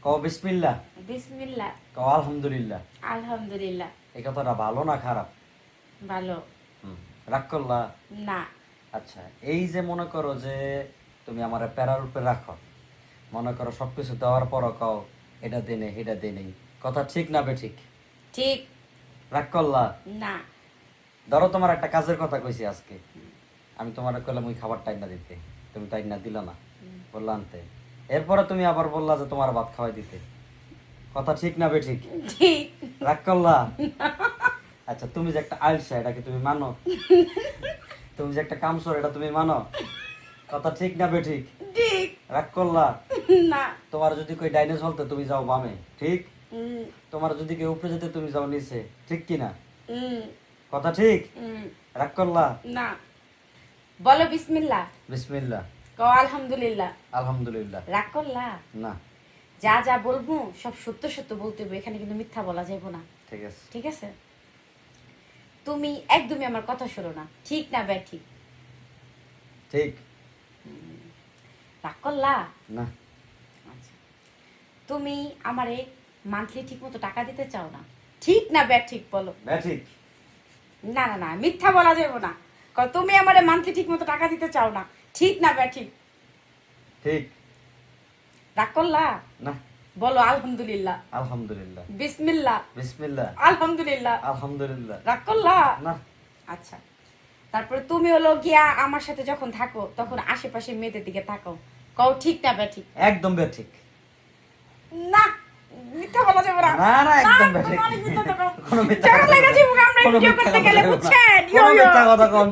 কও বিসমিল্লাহ। বিসমিল্লাহ। কও আলহামদুলিল্লাহ। আলহামদুলিল্লাহ। এই কথাটা ভালো না খারাপ? ভালো। রাগ করলা? না। আচ্ছা, এই যে মনে করো যে তুমি আমার প্যারার উপরে রাখো, মনে করো সবকিছু দেওয়ার পরও কও এটা দেনে এটা দেনে, কথা ঠিক না বেঠিক? ঠিক। রাগ করলা? না। ধরো তোমার একটা কাজের কথা কইছি আজকে, আমি তোমার কইলাম ওই খাবার টাইনা দিতে, তুমি টাইনা দিলা না, বললা আনতে, এরপরে তুমি আবার বললা যে তোমার ভাত খাওয়াই দিতে, কথা ঠিক না বেঠিক? ঠিক। রাগ করলা? আচ্ছা, তুমি যে একটা আলসা এটা কি তুমি মানো? তুমি যে একটা কামসর এটা তুমি মানো? কথা ঠিক না বেঠিক? ঠিক। রাগ করলা? না। তোমার যদি কই ডাইনে চলতে তুমি যাও বামে, ঠিক? হুম, তোমার যদি কেউ উপরে যেতে তুমি যাও নিচে, ঠিক কি না? হুম, কথা ঠিক? হুম। রাগ করলা? না। বলো বিসমিল্লাহ। বিসমিল্লাহ। কও আলহামদুলিল্লাহ। আলহামদুলিল্লাহ। রাগ করলা? না। যা যা বলবো সব সত্য সত্য বলতে হবে, এখানে কিন্তু মিথ্যা বলা যাবে না। ঠিক আছে। ঠিক আছে? তুমি একদমই আমার কথা শোনো না, ঠিক না ব্যাড? ঠিক। ঠিক। রাগ করলা? না। আচ্ছা, তুমি আমারে মান্থলি ঠিক মতো টাকা দিতে চাও না, ঠিক না ব্যাড? ঠিক বলো। ব্যাঠিক। না না না, মিথ্যা বলা যাবে না। কারণ তুমি আমারে মান্থলি ঠিক মতো টাকা দিতে চাও না, ঠিক না ব্যাড? ঠিক। ঠিক। রাগ করলা? না। বলো আলহামদুলিল্লাহ। আলহামদুলিল্লাহ। বিসমিল্লাহ। বিসমিল্লাহ। আলহামদুলিল্লাহ। আলহামদুলিল্লাহ। রাগ করলা? না। আচ্ছা, তারপরে তুমি হলো গিয়া আমার সাথে যখন থাকো তখন আশেপাশে মেয়েদের দিকে থাকো, কও ঠিক না ব্যাঠিক? একদম ব্যাঠিক। না, মিথ্যা বলা যাবে না। না না, একদম না, ব্যাঠিক। তুমি অনেক মিথ্যা তো কও। কোনো মিথ্যা ঝগড়া কথা লেগেছে, বলবো না। আমরা কোনো ভিডিও মিথ্যা করতে কথা গেলে বলবো না। বুঝছেন? কোনো মিথ্যা কথা কম